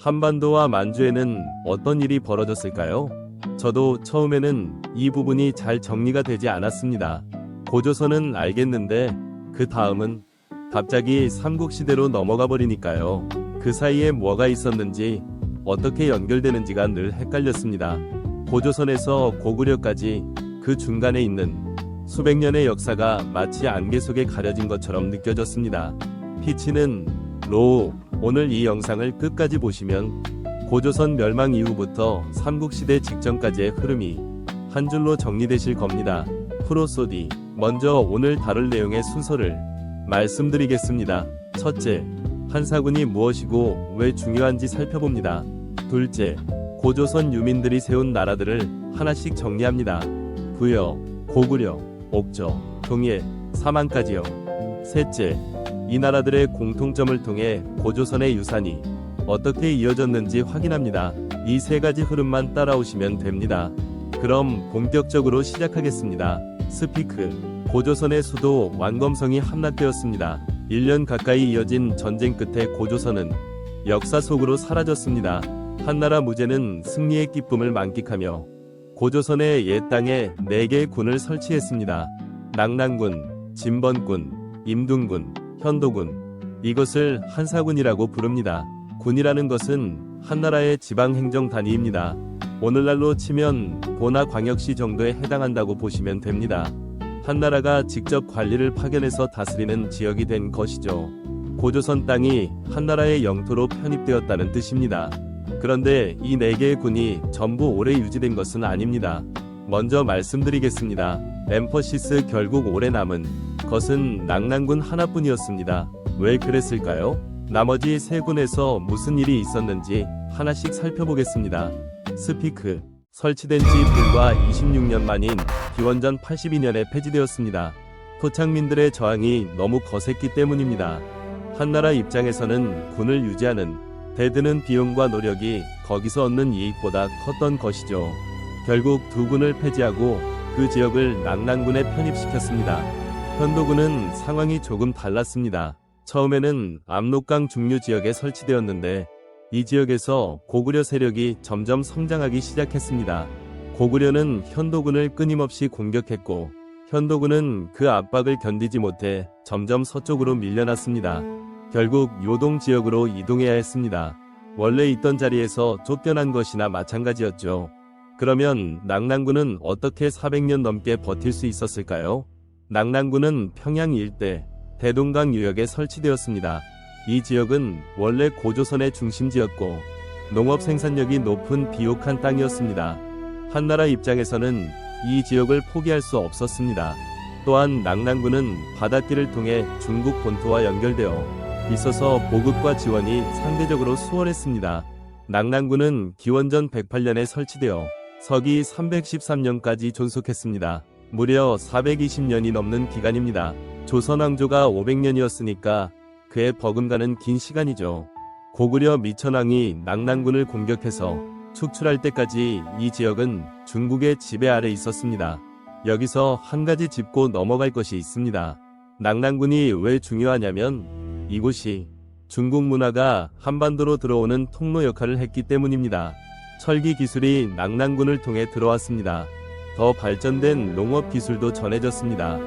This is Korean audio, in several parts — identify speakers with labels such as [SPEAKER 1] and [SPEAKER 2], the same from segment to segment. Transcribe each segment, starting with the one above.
[SPEAKER 1] 한반도와 만주에는 어떤 일이 벌어졌을까요? 저도 처음에는 이 부분이 잘 정리가 되지 않았습니다. 고조선은 알겠는데 그 다음은 갑자기 삼국시대로 넘어가 버리니까요. 그 사이에 뭐가 있었는지 어떻게 연결되는지가 늘 헷갈렸습니다. 고조선에서 고구려까지 그 중간에 있는 수백 년의 역사가 마치 안개 속에 가려진 것처럼 느껴졌습니다. 피치는 로우. 오늘 이 영상을 끝까지 보시면 고조선 멸망 이후부터 삼국시대 직전까지의 흐름이 한 줄로 정리되실 겁니다. 프로소디. 먼저 오늘 다룰 내용의 순서를 말씀드리겠습니다. 첫째, 한사군이 무엇이고 왜 중요한지 살펴봅니다. 둘째, 고조선 유민들이 세운 나라들을 하나씩 정리합니다. 부여, 고구려, 옥저, 동예, 사만까지요. 셋째, 이 나라들의 공통점을 통해 고조선의 유산이 어떻게 이어졌는지 확인합니다. 이 세 가지 흐름만 따라오시면 됩니다. 그럼 본격적으로 시작하겠습니다. 스피크. 고조선의 수도 완검성이 함락되었습니다. 1년 가까이 이어진 전쟁 끝에 고조선은 역사 속으로 사라졌습니다. 한나라 무제는 승리의 기쁨을 만끽하며 고조선의 옛 땅에 4개의 군을 설치했습니다. 낙랑군, 진번군, 임둔군, 현도군. 이것을 한사군이라고 부릅니다. 군이라는 것은 한나라의 지방행정 단위입니다. 오늘날로 치면 도나 광역시 정도에 해당한다고 보시면 됩니다. 한나라가 직접 관리를 파견해서 다스리는 지역이 된 것이죠. 고조선 땅이 한나라의 영토로 편입되었다는 뜻입니다. 그런데 이 4개의 군이 전부 오래 유지된 것은 아닙니다. 먼저 말씀드리겠습니다. 엠퍼시스 결국 오래 남은 것은 낙랑군 하나뿐이었습니다. 왜 그랬을까요? 나머지 3군에서 무슨 일이 있었는지 하나씩 살펴보겠습니다. 스피크. 설치된 지 불과 26년 만인 기원전 82년에 폐지되었습니다. 토착민들의 저항이 너무 거셌기 때문입니다. 한나라 입장에서는 군을 유지하는 대드는 비용과 노력이 거기서 얻는 이익보다 컸던 것이죠. 결국 2군을 폐지하고 그 지역을 낙랑군에 편입시켰습니다. 현도군은 상황이 조금 달랐습니다. 처음에는 압록강 중류 지역에 설치되었는데 이 지역에서 고구려 세력이 점점 성장하기 시작했습니다. 고구려는 현도군을 끊임없이 공격했고 현도군은 그 압박을 견디지 못해 점점 서쪽으로 밀려났습니다. 결국 요동 지역으로 이동해야 했습니다. 원래 있던 자리에서 쫓겨난 것이나 마찬가지였죠. 그러면 낙랑군은 어떻게 400년 넘게 버틸 수 있었을까요? 낙랑군은 평양 일대 대동강 유역에 설치되었습니다. 이 지역은 원래 고조선의 중심지였고 농업 생산력이 높은 비옥한 땅이었습니다. 한나라 입장에서는 이 지역을 포기할 수 없었습니다. 또한 낙랑군은 바닷길을 통해 중국 본토와 연결되어 있어서 보급과 지원이 상대적으로 수월했습니다. 낙랑군은 기원전 108년에 설치되어 서기 313년까지 존속했습니다. 무려 420년이 넘는 기간입니다. 조선왕조가 500년이었으니까 그에 버금가는 긴 시간이죠. 고구려 미천왕이 낙랑군을 공격해서 축출할 때까지 이 지역은 중국의 지배 아래 있었습니다. 여기서 한 가지 짚고 넘어갈 것이 있습니다. 낙랑군이 왜 중요하냐면 이곳이 중국 문화가 한반도로 들어오는 통로 역할을 했기 때문입니다. 철기 기술이 낙랑군을 통해 들어왔습니다. 더 발전된 농업 기술도 전해졌습니다.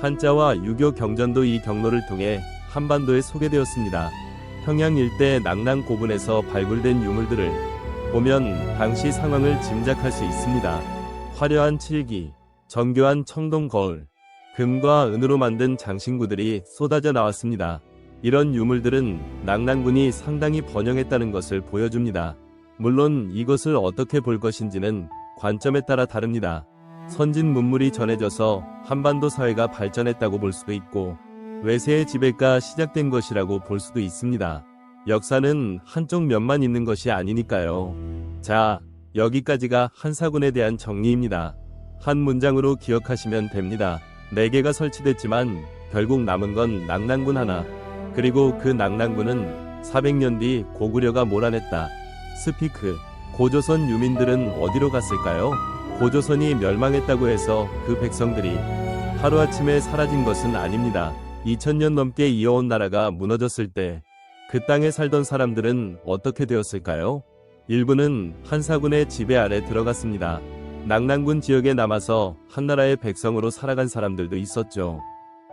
[SPEAKER 1] 한자와 유교 경전도 이 경로를 통해 한반도에 소개되었습니다. 평양 일대 낙랑 고분에서 발굴된 유물들을 보면 당시 상황을 짐작할 수 있습니다. 화려한 칠기, 정교한 청동 거울, 금과 은으로 만든 장신구들이 쏟아져 나왔습니다. 이런 유물들은 낙랑군이 상당히 번영했다는 것을 보여줍니다. 물론 이것을 어떻게 볼 것인지는 관점에 따라 다릅니다. 선진 문물이 전해져서 한반도 사회가 발전했다고 볼 수도 있고 외세의 지배가 시작된 것이라고 볼 수도 있습니다. 역사는 한쪽 면만 있는 것이 아니니까요. 자, 여기까지가 한사군에 대한 정리입니다. 한 문장으로 기억하시면 됩니다. 4개가 설치됐지만 결국 남은 건 낙랑군 하나. 그리고 그 낙랑군은 400년 뒤 고구려가 몰아냈다. 스피크. 고조선 유민들은 어디로 갔을까요? 고조선이 멸망했다고 해서 그 백성들이 하루아침에 사라진 것은 아닙니다. 2000년 넘게 이어온 나라가 무너졌을 때 그 땅에 살던 사람들은 어떻게 되었을까요? 일부는 한사군의 지배 아래 들어갔습니다. 낙랑군 지역에 남아서 한나라의 백성으로 살아간 사람들도 있었죠.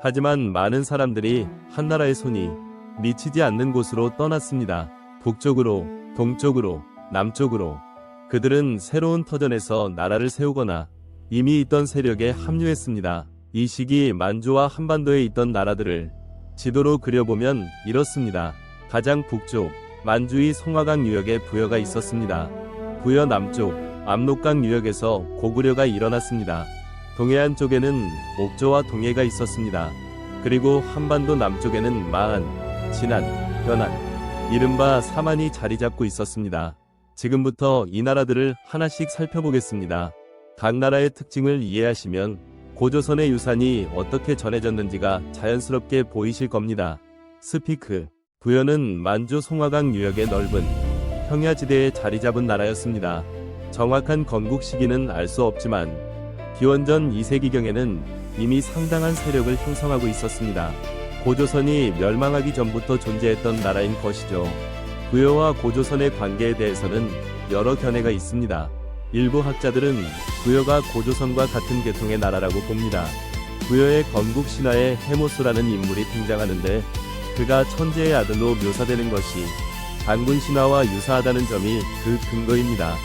[SPEAKER 1] 하지만 많은 사람들이 한나라의 손이 미치지 않는 곳으로 떠났습니다. 북쪽으로, 동쪽으로, 남쪽으로. 그들은 새로운 터전에서 나라를 세우거나 이미 있던 세력에 합류했습니다. 이 시기 만주와 한반도에 있던 나라들을 지도로 그려보면 이렇습니다. 가장 북쪽, 만주의 송화강 유역에 부여가 있었습니다. 부여 남쪽, 압록강 유역에서 고구려가 일어났습니다. 동해안 쪽에는 옥조와 동해가 있었습니다. 그리고 한반도 남쪽에는 마한, 진안, 연안, 이른바 사만이 자리 잡고 있었습니다. 지금부터 이 나라들을 하나씩 살펴보겠습니다. 각 나라의 특징을 이해하시면 고조선의 유산이 어떻게 전해졌는지가 자연스럽게 보이실 겁니다. 스피크, 부여는 만주 송화강 유역의 넓은 평야지대에 자리 잡은 나라였습니다. 정확한 건국 시기는 알 수 없지만 기원전 2세기경에는 이미 상당한 세력을 형성하고 있었습니다. 고조선이 멸망하기 전부터 존재했던 나라인 것이죠. 부여와 고조선의 관계에 대해서는 여러 견해가 있습니다. 일부 학자들은 부여가 고조선과 같은 계통의 나라라고 봅니다. 부여의 건국 신화에 해모수라는 인물이 등장하는데 그가 천재의 아들로 묘사되는 것이 단군 신화와 유사하다는 점이 그 근거입니다.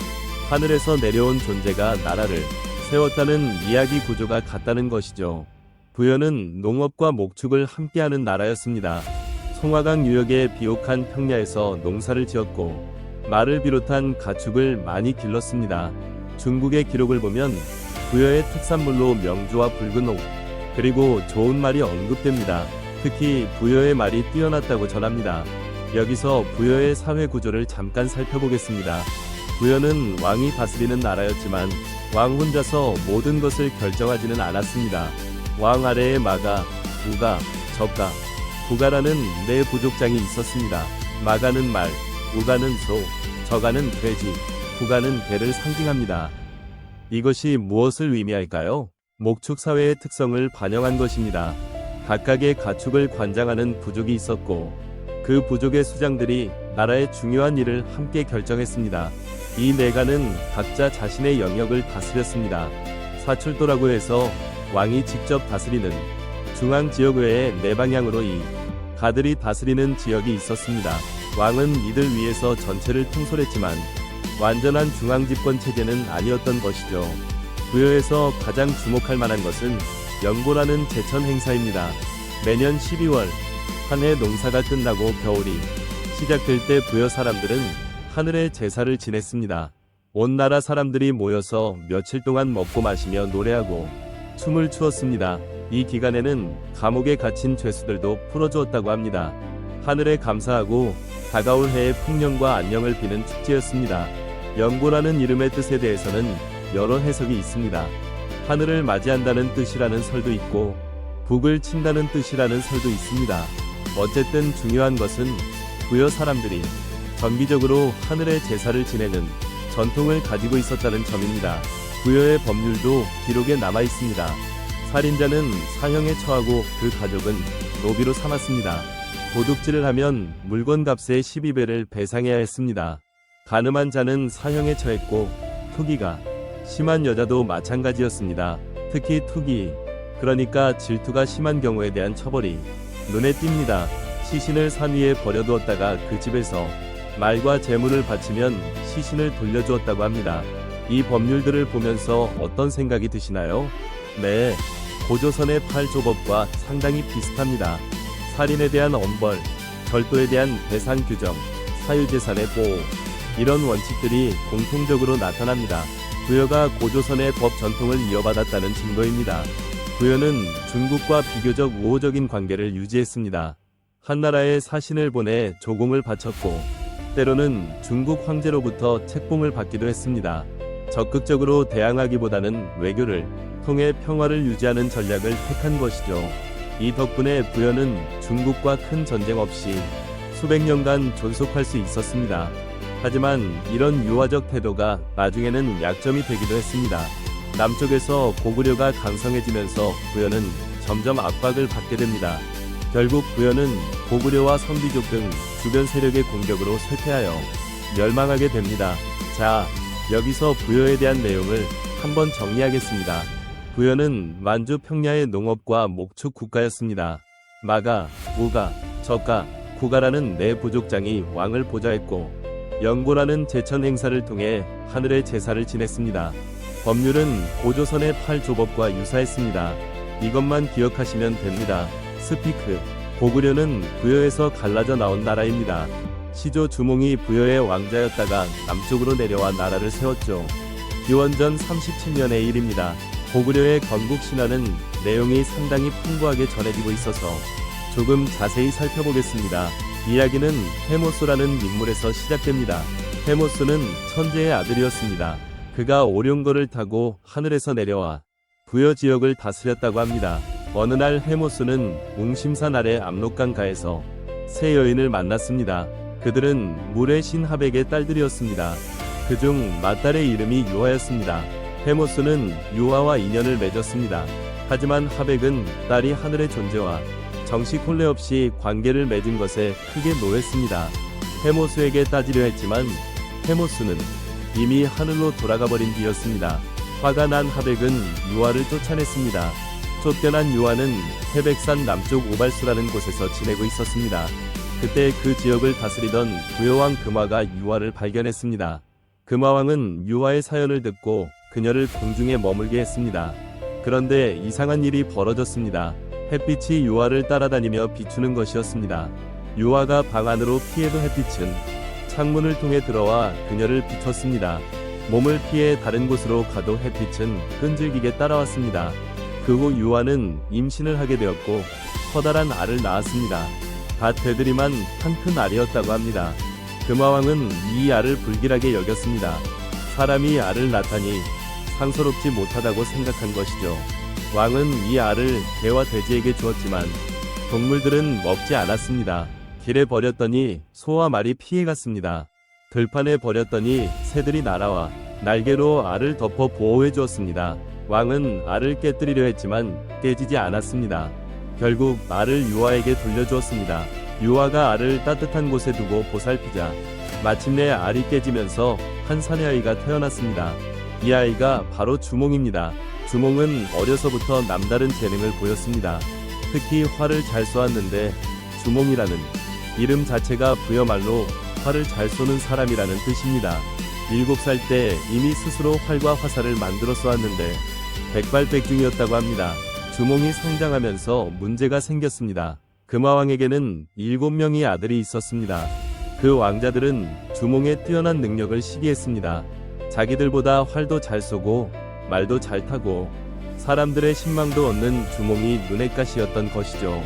[SPEAKER 1] 하늘에서 내려온 존재가 나라를 세웠다는 이야기 구조가 같다는 것이죠. 부여는 농업과 목축을 함께하는 나라였습니다. 송화강 유역의 비옥한 평야에서 농사를 지었고 말을 비롯한 가축을 많이 길렀습니다. 중국의 기록을 보면 부여의 특산물로 명주와 붉은 옥, 그리고 좋은 말이 언급됩니다. 특히 부여의 말이 뛰어났다고 전합니다. 여기서 부여의 사회 구조를 잠깐 살펴보겠습니다. 부여는 왕이 다스리는 나라였지만 왕 혼자서 모든 것을 결정하지는 않았습니다. 왕 아래에 마가, 우가, 적가, 부가라는 네 부족장이 있었습니다. 마가는 말, 우가는 소, 적가는 돼지, 부가는 개를 상징합니다. 이것이 무엇을 의미할까요? 목축 사회의 특성을 반영한 것입니다. 각각의 가축을 관장하는 부족이 있었고 그 부족의 수장들이 나라의 중요한 일을 함께 결정했습니다. 이 내가는 각자 자신의 영역을 다스렸습니다. 사출도라고 해서 왕이 직접 다스리는 중앙 지역 외에 네 방향으로 이 가들이 다스리는 지역이 있었습니다. 왕은 이들 위에서 전체를 통솔했지만 완전한 중앙 집권 체제는 아니었던 것이죠. 부여에서 가장 주목할 만한 것은 영보라는 제천 행사입니다. 매년 12월 한 해 농사가 끝나고 겨울이 시작될 때 부여 사람들은 하늘의 제사를 지냈습니다. 온 나라 사람들이 모여서 며칠 동안 먹고 마시며 노래하고 춤을 추었습니다. 이 기간에는 감옥에 갇힌 죄수들도 풀어주었다고 합니다. 하늘에 감사하고 다가올 해의 풍년과 안녕을 비는 축제였습니다. 영보라는 이름의 뜻에 대해서는 여러 해석이 있습니다. 하늘을 맞이한다는 뜻이라는 설도 있고 북을 친다는 뜻이라는 설도 있습니다. 어쨌든 중요한 것은 부여 사람들이 정기적으로 하늘의 제사를 지내는 전통을 가지고 있었다는 점입니다. 부여의 법률도 기록에 남아 있습니다. 살인자는 사형에 처하고 그 가족은 노비로 삼았습니다. 도둑질을 하면 물건값의 12배를 배상해야 했습니다. 간음한 자는 사형에 처했고 투기가 심한 여자도 마찬가지였습니다. 특히 투기, 그러니까 질투가 심한 경우에 대한 처벌이 눈에 띕니다. 시신을 산 위에 버려두었다가 그 집에서 말과 재물을 바치면 시신을 돌려주었다고 합니다. 이 법률들을 보면서 어떤 생각이 드시나요? 네, 고조선의 팔조법과 상당히 비슷합니다. 살인에 대한 엄벌, 절도에 대한 배상 규정, 사유재산의 보호, 이런 원칙들이 공통적으로 나타납니다. 부여가 고조선의 법 전통을 이어받았다는 증거입니다. 부여는 중국과 비교적 우호적인 관계를 유지했습니다. 한나라에 사신을 보내 조공을 바쳤고 때로는 중국 황제로부터 책봉을 받기도 했습니다. 적극적으로 대항하기보다는 외교를 통해 평화를 유지하는 전략을 택한 것이죠. 이 덕분에 부여는 중국과 큰 전쟁 없이 수백 년간 존속할 수 있었습니다. 하지만 이런 유화적 태도가 나중에는 약점이 되기도 했습니다. 남쪽에서 고구려가 강성해지면서 부여는 점점 압박을 받게 됩니다. 결국 부여는 고구려와 선비족 등 주변 세력의 공격으로 쇠퇴하여 멸망하게 됩니다. 자, 여기서 부여에 대한 내용을 한번 정리하겠습니다. 부여는 만주 평야의 농업과 목축 국가였습니다. 마가, 우가, 적가, 구가라는 네 부족장이 왕을 보좌했고 영고라는 제천 행사를 통해 하늘의 제사를 지냈습니다. 법률은 고조선의 8조법과 유사했습니다. 이것만 기억하시면 됩니다. 스피크, 고구려는 부여에서 갈라져 나온 나라입니다. 시조 주몽이 부여의 왕자였다가 남쪽으로 내려와 나라를 세웠죠. 기원전 37년의 일입니다. 고구려의 건국신화는 내용이 상당히 풍부하게 전해지고 있어서 조금 자세히 살펴보겠습니다. 이야기는 헤모스라는 인물에서 시작됩니다. 헤모스는 천재의 아들이었습니다. 그가 오룡거를 타고 하늘에서 내려와 부여 지역을 다스렸다고 합니다. 어느 날 헤모스는 웅심산 아래 압록강가에서 세 여인을 만났습니다. 그들은 물의 신 하백의 딸들이었습니다. 그중 맏딸의 이름이 유아였습니다. 헤모스는 유아와 인연을 맺었습니다. 하지만 하백은 딸이 하늘의 존재와 정식 혼례 없이 관계를 맺은 것에 크게 노했습니다. 헤모스에게 따지려 했지만 헤모스는 이미 하늘로 돌아가 버린 뒤였습니다. 화가 난 하백은 유아를 쫓아냈습니다. 쫓겨난 유아는 태백산 남쪽 오발수라는 곳에서 지내고 있었습니다. 그때 그 지역을 다스리던 부여왕 금화가 유아를 발견했습니다. 금화왕은 유아의 사연을 듣고 그녀를 궁중에 머물게 했습니다. 그런데 이상한 일이 벌어졌습니다. 햇빛이 유아를 따라다니며 비추는 것이었습니다. 유아가 방 안으로 피해도 햇빛은 창문을 통해 들어와 그녀를 비췄습니다. 몸을 피해 다른 곳으로 가도 햇빛은 끈질기게 따라왔습니다. 그 후 유아는 임신을 하게 되었고 커다란 알을 낳았습니다. 갓 되들이만 한 큰 알이었다고 합니다. 금화왕은 이 알을 불길하게 여겼습니다. 사람이 알을 낳다니 상서롭지 못하다고 생각한 것이죠. 왕은 이 알을 개와 돼지에게 주었지만 동물들은 먹지 않았습니다. 길에 버렸더니 소와 말이 피해갔습니다. 들판에 버렸더니 새들이 날아와 날개로 알을 덮어 보호해 주었습니다. 왕은 알을 깨뜨리려 했지만 깨지지 않았습니다. 결국 알을 유아에게 돌려주었습니다. 유아가 알을 따뜻한 곳에 두고 보살피자 마침내 알이 깨지면서 한 사내 아이가 태어났습니다. 이 아이가 바로 주몽입니다. 주몽은 어려서부터 남다른 재능을 보였습니다. 특히 활을 잘 쏘았는데 주몽이라는 이름 자체가 부여말로 활을 잘 쏘는 사람이라는 뜻입니다. 7살 때 이미 스스로 활과 화살을 만들어 쏘았는데 백발백중이었다고 합니다. 주몽이 성장하면서 문제가 생겼습니다. 금화왕에게는 7명의 아들이 있었습니다. 그 왕자들은 주몽의 뛰어난 능력을 시기했습니다. 자기들보다 활도 잘 쏘고 말도 잘 타고 사람들의 신망도 얻는 주몽이 눈엣 가시였던 것이죠.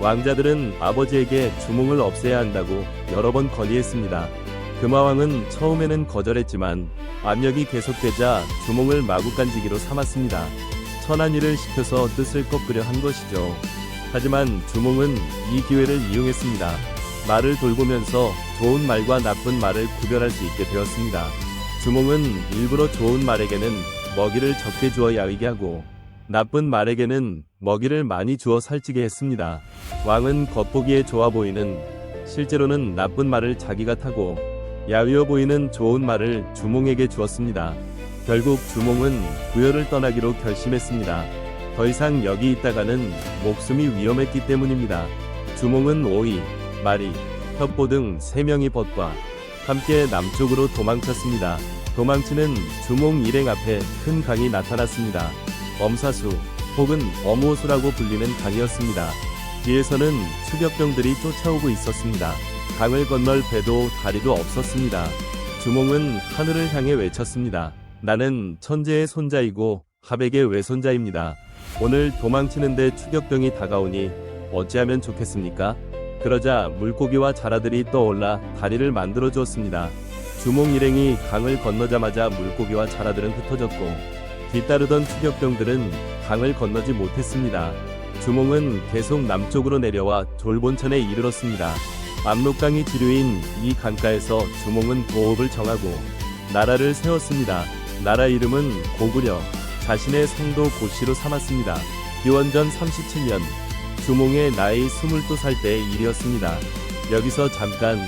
[SPEAKER 1] 왕자들은 아버지에게 주몽을 없애야 한다고 여러 번 건의했습니다. 금화왕은 처음에는 거절했지만 압력이 계속되자 주몽을 마구간지기로 삼았습니다. 천한 일을 시켜서 뜻을 꺾으려 한 것이죠. 하지만 주몽은 이 기회를 이용했습니다. 말을 돌보면서 좋은 말과 나쁜 말을 구별할 수 있게 되었습니다. 주몽은 일부러 좋은 말에게는 먹이를 적게 주어 야위게 하고 나쁜 말에게는 먹이를 많이 주어 살찌게 했습니다. 왕은 겉보기에 좋아 보이는 실제로는 나쁜 말을 자기가 타고 야위어 보이는 좋은 말을 주몽에게 주었습니다. 결국 주몽은 부여를 떠나기로 결심했습니다. 더 이상 여기 있다가는 목숨이 위험했기 때문입니다. 주몽은 오이, 마리, 혁보 등 3명의 벗과 함께 남쪽으로 도망쳤습니다. 도망치는 주몽 일행 앞에 큰 강이 나타났습니다. 엄사수 혹은 어무호수라고 불리는 강이었습니다. 뒤에서는 추격병들이 쫓아오고 있었습니다. 강을 건널 배도 다리도 없었습니다. 주몽은 하늘을 향해 외쳤습니다. 나는 천재의 손자이고 하백의 외손자입니다. 오늘 도망치는데 추격병이 다가오니 어찌하면 좋겠습니까? 그러자 물고기와 자라들이 떠올라 다리를 만들어 주었습니다. 주몽 일행이 강을 건너자마자 물고기와 자라들은 흩어졌고 뒤따르던 추격병들은 강을 건너지 못했습니다. 주몽은 계속 남쪽으로 내려와 졸본천에 이르렀습니다. 압록강이 지류인 이 강가에서 주몽은 도읍을 정하고 나라를 세웠습니다. 나라 이름은 고구려, 자신의 성도 고시로 삼았습니다. 기원전 37년 주몽의 나이 22살 때의 일이었습니다. 여기서 잠깐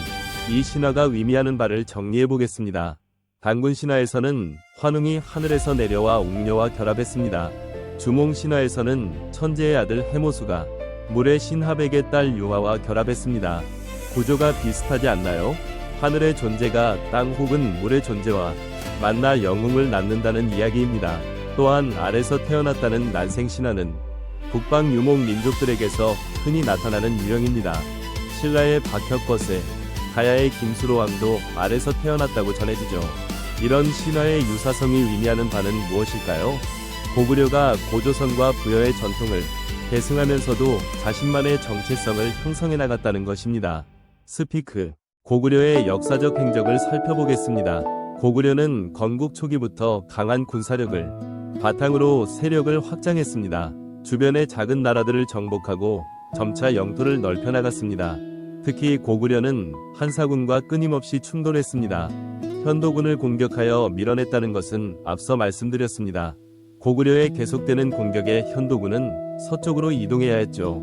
[SPEAKER 1] 이 신화가 의미하는 바를 정리해 보겠습니다. 단군 신화에서는 환웅이 하늘에서 내려와 옥녀와 결합했습니다. 주몽 신화에서는 천재의 아들 해모수가 물의 신하백의 딸 유화와 결합했습니다. 구조가 비슷하지 않나요? 하늘의 존재가 땅 혹은 물의 존재와 만나 영웅을 낳는다는 이야기입니다. 또한 알에서 태어났다는 난생 신화는 북방 유목 민족들에게서 흔히 나타나는 유형입니다. 신라의 박혁거세, 가야의 김수로왕도 알에서 태어났다고 전해지죠. 이런 신화의 유사성이 의미하는 바는 무엇일까요? 고구려가 고조선과 부여의 전통을 계승하면서도 자신만의 정체성을 형성해 나갔다는 것입니다. 스피크, 고구려의 역사적 행적을 살펴보겠습니다. 고구려는 건국 초기부터 강한 군사력을 바탕으로 세력을 확장했습니다. 주변의 작은 나라들을 정복하고 점차 영토를 넓혀 나갔습니다. 특히 고구려는 한사군과 끊임없이 충돌했습니다. 현도군을 공격하여 밀어냈다는 것은 앞서 말씀드렸습니다. 고구려의 계속되는 공격에 현도군은 서쪽으로 이동해야 했죠.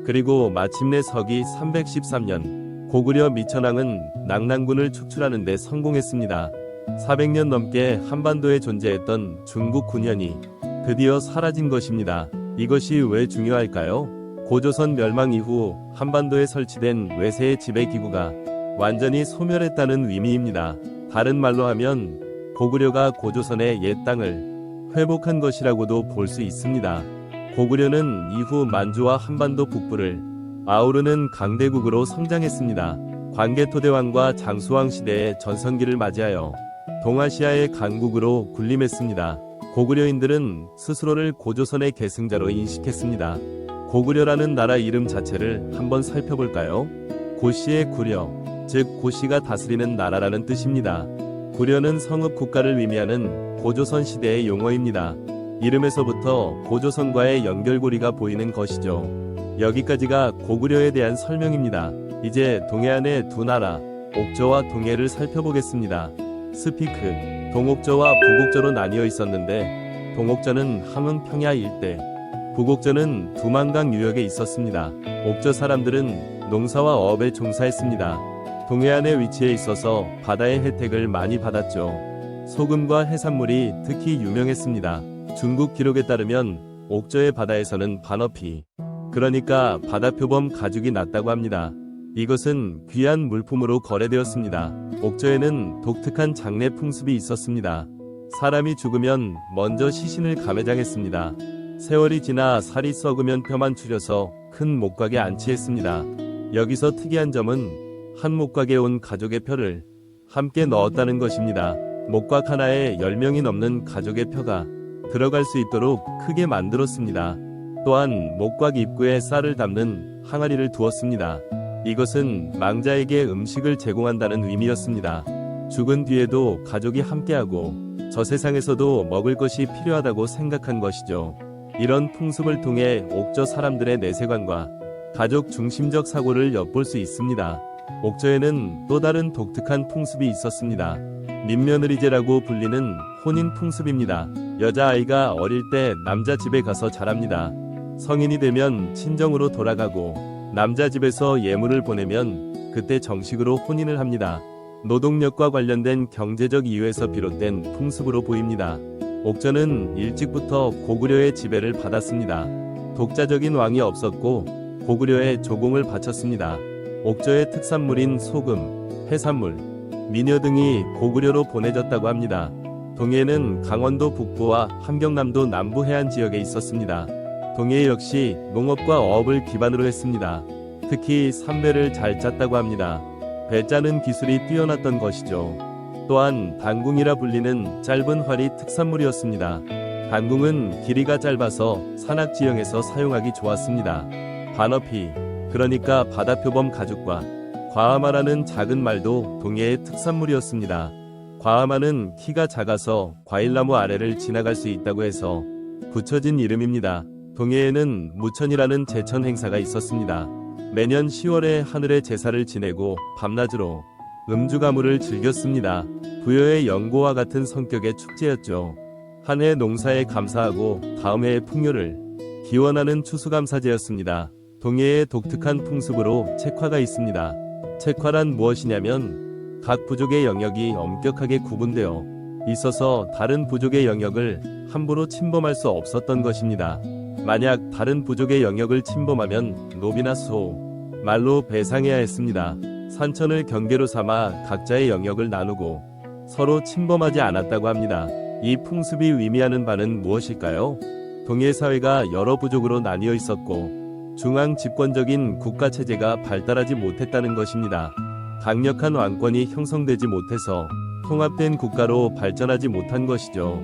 [SPEAKER 1] 그리고 마침내 서기 313년 고구려 미천왕은 낙랑군을 축출하는 데 성공했습니다. 400년 넘게 한반도에 존재했던 중국 군현이 드디어 사라진 것입니다. 이것이 왜 중요할까요? 고조선 멸망 이후 한반도에 설치된 외세의 지배기구가 완전히 소멸했다는 의미입니다. 다른 말로 하면 고구려가 고조선의 옛 땅을 회복한 것이라고도 볼 수 있습니다. 고구려는 이후 만주와 한반도 북부를 아우르는 강대국으로 성장했습니다. 광개토대왕과 장수왕 시대의 전성기를 맞이하여 동아시아의 강국으로 군림했습니다. 고구려인들은 스스로를 고조선의 계승자로 인식했습니다. 고구려라는 나라 이름 자체를 한번 살펴볼까요? 고시의 구려, 즉 고시가 다스리는 나라라는 뜻입니다. 구려는 성읍 국가를 의미하는 고조선 시대의 용어입니다. 이름에서부터 고조선과의 연결고리가 보이는 것이죠. 여기까지가 고구려에 대한 설명입니다. 이제 동해안의 두 나라, 옥저와 동해를 살펴보겠습니다. 스피크, 동옥저와 북옥저로 나뉘어 있었는데 동옥저는 함흥 평야 일대, 북옥저는 두만강 유역에 있었습니다. 옥저 사람들은 농사와 어업에 종사했습니다. 동해안에 위치해 있어서 바다의 혜택을 많이 받았죠. 소금과 해산물이 특히 유명했습니다. 중국 기록에 따르면 옥저의 바다에서는 반어피, 그러니까 바다표범 가죽이 났다고 합니다. 이것은 귀한 물품으로 거래되었습니다. 옥저에는 독특한 장례 풍습이 있었습니다. 사람이 죽으면 먼저 시신을 감회장했습니다. 세월이 지나 살이 썩으면 뼈만 추려서 큰 목각에 안치했습니다. 여기서 특이한 점은 한 목각에 온 가족의 뼈를 함께 넣었다는 것입니다. 목각 하나에 10명이 넘는 가족의 뼈가 들어갈 수 있도록 크게 만들었습니다. 또한 목각 입구에 쌀을 담는 항아리를 두었습니다. 이것은 망자에게 음식을 제공한다는 의미였습니다. 죽은 뒤에도 가족이 함께하고 저 세상에서도 먹을 것이 필요하다고 생각한 것이죠. 이런 풍습을 통해 옥저 사람들의 내세관과 가족 중심적 사고를 엿볼 수 있습니다. 옥저에는 또 다른 독특한 풍습이 있었습니다. 민며느리제라고 불리는 혼인 풍습입니다. 여자아이가 어릴 때 남자 집에 가서 자랍니다. 성인이 되면 친정으로 돌아가고 남자 집에서 예물을 보내면 그때 정식으로 혼인을 합니다. 노동력과 관련된 경제적 이유에서 비롯된 풍습으로 보입니다. 옥저는 일찍부터 고구려의 지배를 받았습니다. 독자적인 왕이 없었고 고구려에 조공을 바쳤습니다. 옥저의 특산물인 소금, 해산물, 미녀 등이 고구려로 보내졌다고 합니다. 동해는 강원도 북부와 함경남도 남부 해안 지역에 있었습니다. 동해 역시 농업과 어업을 기반으로 했습니다. 특히 삼배를 잘 짰다고 합니다. 배 짜는 기술이 뛰어났던 것이죠. 또한 단궁이라 불리는 짧은 활이 특산물이었습니다. 단궁은 길이가 짧아서 산악지형에서 사용하기 좋았습니다. 반어피, 그러니까 바다표범 가죽과 과아마라는 작은 말도 동해의 특산물이었습니다. 과아마는 키가 작아서 과일나무 아래를 지나갈 수 있다고 해서 붙여진 이름입니다. 동해에는 무천이라는 제천 행사가 있었습니다. 매년 10월에 하늘의 제사를 지내고 밤낮으로 음주가무를 즐겼습니다. 부여의 연고와 같은 성격의 축제였죠. 한 해 농사에 감사하고 다음 해의 풍요를 기원하는 추수감사제였습니다. 동해의 독특한 풍습으로 책화가 있습니다. 책화란 무엇이냐면 각 부족의 영역이 엄격하게 구분되어 있어서 다른 부족의 영역을 함부로 침범할 수 없었던 것입니다. 만약 다른 부족의 영역을 침범하면 노비나 수호, 말로 배상해야 했습니다. 산천을 경계로 삼아 각자의 영역을 나누고 서로 침범하지 않았다고 합니다. 이 풍습이 의미하는 바는 무엇일까요? 동해 사회가 여러 부족으로 나뉘어 있었고 중앙 집권적인 국가 체제가 발달하지 못했다는 것입니다. 강력한 왕권이 형성되지 못해서 통합된 국가로 발전하지 못한 것이죠.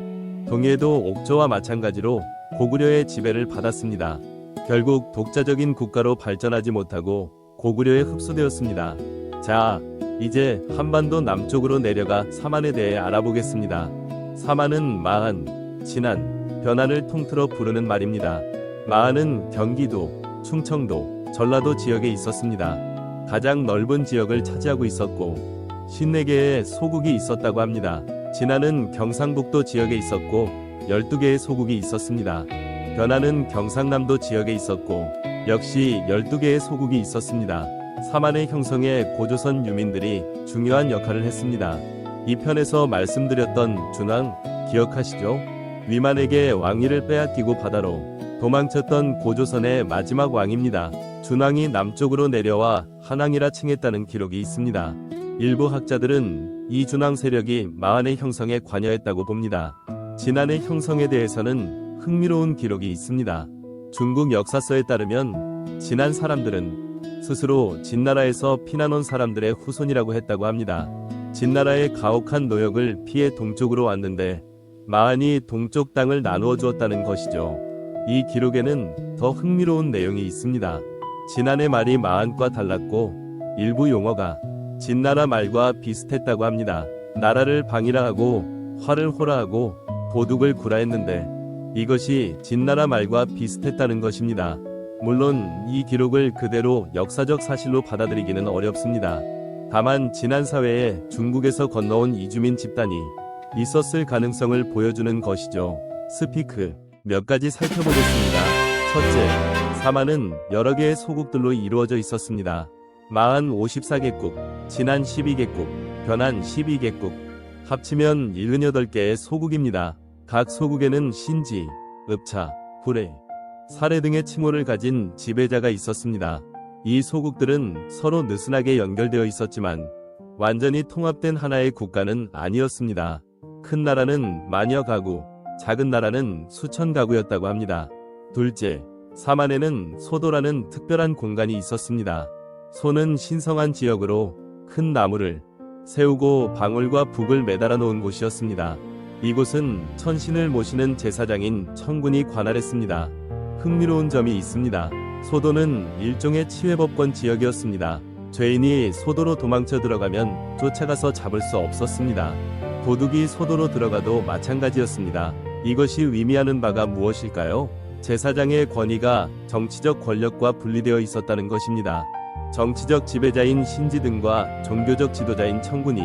[SPEAKER 1] 동해도 옥저와 마찬가지로 고구려의 지배를 받았습니다. 결국 독자적인 국가로 발전하지 못하고 고구려에 흡수되었습니다. 자, 이제 한반도 남쪽으로 내려가 사만에 대해 알아보겠습니다. 사만은 마한, 진안, 변안을 통틀어 부르는 말입니다. 마한은 경기도, 충청도, 전라도 지역에 있었습니다. 가장 넓은 지역을 차지하고 있었고 54개의 소국이 있었다고 합니다. 진안은 경상북도 지역에 있었고 12개의 소국이 있었습니다. 변안은 경상남도 지역에 있었고 역시 12개의 소국이 있었습니다. 사만의 형성에 고조선 유민들이 중요한 역할을 했습니다. 이 편에서 말씀드렸던 준왕 기억하시죠? 위만에게 왕위를 빼앗기고 바다로 도망쳤던 고조선의 마지막 왕입니다. 준왕이 남쪽으로 내려와 한왕이라 칭했다는 기록이 있습니다. 일부 학자들은 이 준왕 세력이 마한의 형성에 관여했다고 봅니다. 진안의 형성에 대해서는 흥미로운 기록이 있습니다. 중국 역사서에 따르면 진안 사람들은 스스로 진나라에서 피난온 사람들의 후손이라고 했다고 합니다. 진나라의 가혹한 노역을 피해 동쪽으로 왔는데 마한이 동쪽 땅을 나누어 주었다는 것이죠. 이 기록에는 더 흥미로운 내용이 있습니다. 진안의 말이 마한과 달랐고 일부 용어가 진나라 말과 비슷했다고 합니다. 나라를 방이라 하고 화를 호라 하고 도둑을 구라 했는데 이것이 진나라 말과 비슷했다는 것입니다. 물론 이 기록을 그대로 역사적 사실로 받아들이기는 어렵습니다. 다만 진안 사회에 중국에서 건너온 이주민 집단이 있었을 가능성을 보여주는 것이죠. 스피크 몇 가지 살펴보겠습니다. 첫째, 사만은 여러 개의 소국들로 이루어져 있었습니다. 마한 54개국, 진안 12개국, 변안 12개국, 합치면 78개의 소국입니다. 각 소국에는 신지, 읍차, 구례, 사례 등의 칭호를 가진 지배자가 있었습니다. 이 소국들은 서로 느슨하게 연결되어 있었지만 완전히 통합된 하나의 국가는 아니었습니다. 큰 나라는 만여 가구, 작은 나라는 수천 가구였다고 합니다. 둘째, 사만에는 소도라는 특별한 공간이 있었습니다. 소는 신성한 지역으로 큰 나무를 세우고 방울과 북을 매달아 놓은 곳이었습니다. 이곳은 천신을 모시는 제사장인 천군이 관할했습니다. 흥미로운 점이 있습니다. 소도는 일종의 치외법권 지역이었습니다. 죄인이 소도로 도망쳐 들어가면 쫓아가서 잡을 수 없었습니다. 도둑이 소도로 들어가도 마찬가지였습니다. 이것이 의미하는 바가 무엇일까요? 제사장의 권위가 정치적 권력과 분리되어 있었다는 것입니다. 정치적 지배자인 신지 등과 종교적 지도자인 천군이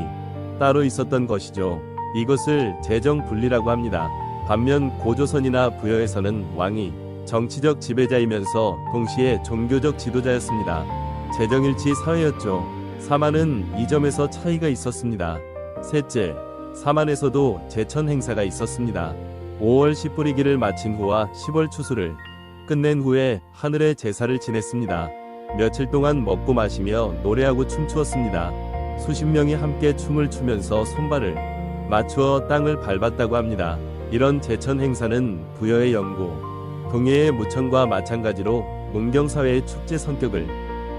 [SPEAKER 1] 따로 있었던 것이죠. 이것을 재정 분리라고 합니다. 반면 고조선이나 부여에서는 왕이 정치적 지배자이면서 동시에 종교적 지도자였습니다. 재정일치 사회였죠. 사만은 이 점에서 차이가 있었습니다. 셋째, 사만에서도 제천 행사가 있었습니다. 5월 씨 뿌리기를 마친 후와 10월 추수를 끝낸 후에 하늘에 제사를 지냈습니다. 며칠 동안 먹고 마시며 노래하고 춤추었습니다. 수십 명이 함께 춤을 추면서 손발을 맞추어 땅을 밟았다고 합니다. 이런 제천 행사는 부여의 영구, 동해의 무천과 마찬가지로 문경사회의 축제 성격을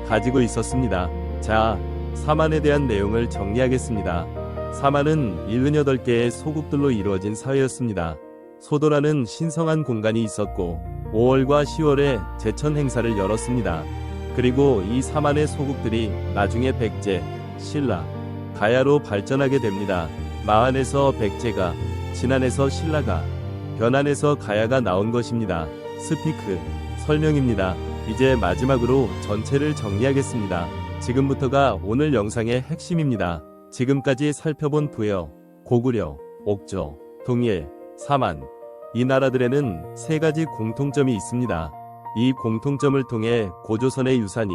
[SPEAKER 1] 가지고 있었습니다. 자, 사만에 대한 내용을 정리하겠습니다. 사만은 78개의 소국들로 이루어진 사회였습니다. 소도라는 신성한 공간이 있었고 5월과 10월에 제천 행사를 열었습니다. 그리고 이 사만의 소국들이 나중에 백제, 신라, 가야로 발전하게 됩니다. 마한에서 백제가, 진안에서 신라가, 변안에서 가야가 나온 것입니다. 스피크, 설명입니다. 이제 마지막으로 전체를 정리하겠습니다. 지금부터가 오늘 영상의 핵심입니다. 지금까지 살펴본 부여, 고구려, 옥저, 동예, 사만, 이 나라들에는 세 가지 공통점이 있습니다. 이 공통점을 통해 고조선의 유산이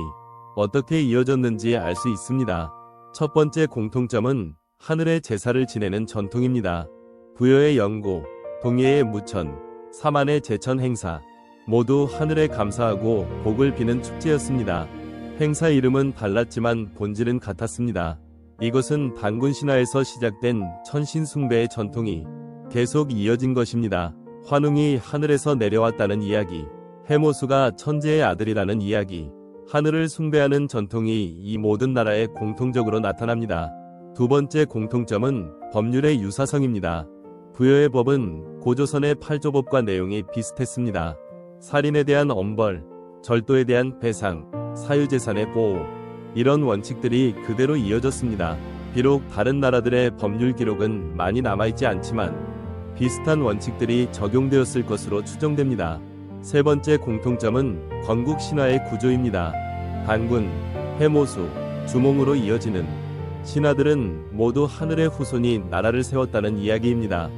[SPEAKER 1] 어떻게 이어졌는지 알 수 있습니다. 첫 번째 공통점은 하늘의 제사를 지내는 전통입니다. 부여의 영고, 동해의 무천, 사만의 제천 행사, 모두 하늘에 감사하고 복을 비는 축제였습니다. 행사 이름은 달랐지만 본질은 같았습니다. 이것은 단군 신화에서 시작된 천신숭배의 전통이 계속 이어진 것입니다. 환웅이 하늘에서 내려왔다는 이야기, 해모수가 천재의 아들이라는 이야기, 하늘을 숭배하는 전통이 이 모든 나라에 공통적으로 나타납니다. 두 번째 공통점은 법률의 유사성입니다. 부여의 법은 고조선의 8조법과 내용이 비슷했습니다. 살인에 대한 엄벌, 절도에 대한 배상, 사유재산의 보호, 이런 원칙들이 그대로 이어졌습니다. 비록 다른 나라들의 법률 기록은 많이 남아있지 않지만 비슷한 원칙들이 적용되었을 것으로 추정됩니다. 세 번째 공통점은 건국 신화의 구조입니다. 단군, 해모수, 주몽으로 이어지는 신화들은 모두 하늘의 후손이 나라를 세웠다는 이야기입니다.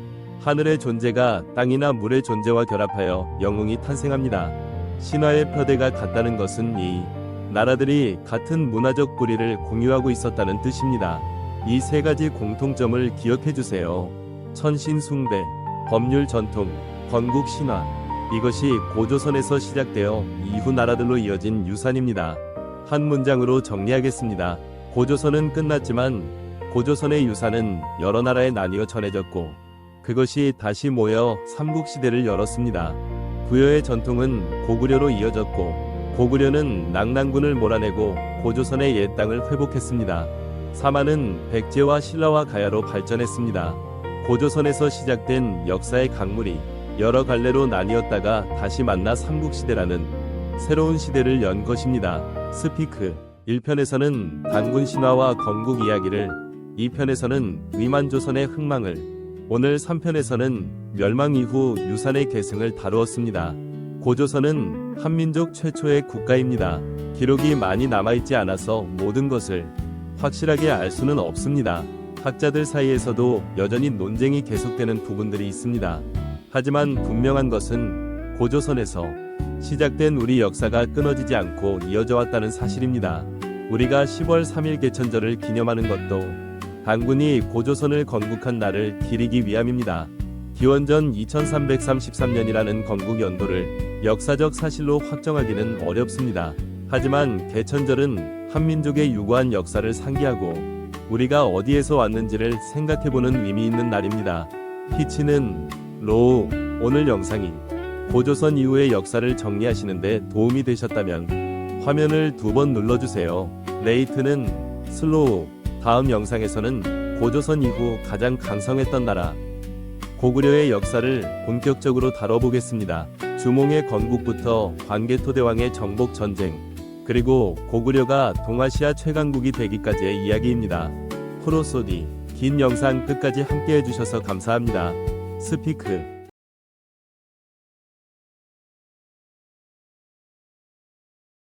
[SPEAKER 1] 하늘의 존재가 땅이나 물의 존재와 결합하여 영웅이 탄생합니다. 신화의 표대가 같다는 것은 이 나라들이 같은 문화적 뿌리를 공유하고 있었다는 뜻입니다. 이 세 가지 공통점을 기억해 주세요. 천신숭배, 법률 전통, 건국 신화. 이것이 고조선에서 시작되어 이후 나라들로 이어진 유산입니다. 한 문장으로 정리하겠습니다. 고조선은 끝났지만 고조선의 유산은 여러 나라에 나뉘어 전해졌고 그것이 다시 모여 삼국시대를 열었습니다. 부여의 전통은 고구려로 이어졌고 고구려는 낙랑군을 몰아내고 고조선의 옛 땅을 회복했습니다. 사만은 백제와 신라와 가야로 발전했습니다. 고조선에서 시작된 역사의 강물이 여러 갈래로 나뉘었다가 다시 만나 삼국시대라는 새로운 시대를 연 것입니다. 스피크 1편에서는 단군 신화와 건국 이야기를, 2편에서는 위만조선의 흥망을, 오늘 3편에서는 멸망 이후 유산의 계승을 다루었습니다. 고조선은 한민족 최초의 국가입니다. 기록이 많이 남아있지 않아서 모든 것을 확실하게 알 수는 없습니다. 학자들 사이에서도 여전히 논쟁이 계속되는 부분들이 있습니다. 하지만 분명한 것은 고조선에서 시작된 우리 역사가 끊어지지 않고 이어져 왔다는 사실입니다. 우리가 10월 3일 개천절을 기념하는 것도 단군이 고조선을 건국한 날을 기리기 위함입니다. 기원전 2333년이라는 건국 연도를 역사적 사실로 확정하기는 어렵습니다. 하지만 개천절은 한민족의 유구한 역사를 상기하고 우리가 어디에서 왔는지를 생각해보는 의미 있는 날입니다. 피치는 로우. 오늘 영상이 고조선 이후의 역사를 정리하시는데 도움이 되셨다면 화면을 2번 눌러주세요. 레이트는 슬로우. 다음 영상에서는 고조선 이후 가장 강성했던 나라 고구려의 역사를 본격적으로 다뤄보겠습니다. 주몽의 건국부터 광개토대왕의 정복 전쟁, 그리고 고구려가 동아시아 최강국이 되기까지의 이야기입니다. 프로소디, 긴 영상 끝까지 함께 해주셔서 감사합니다. 스피크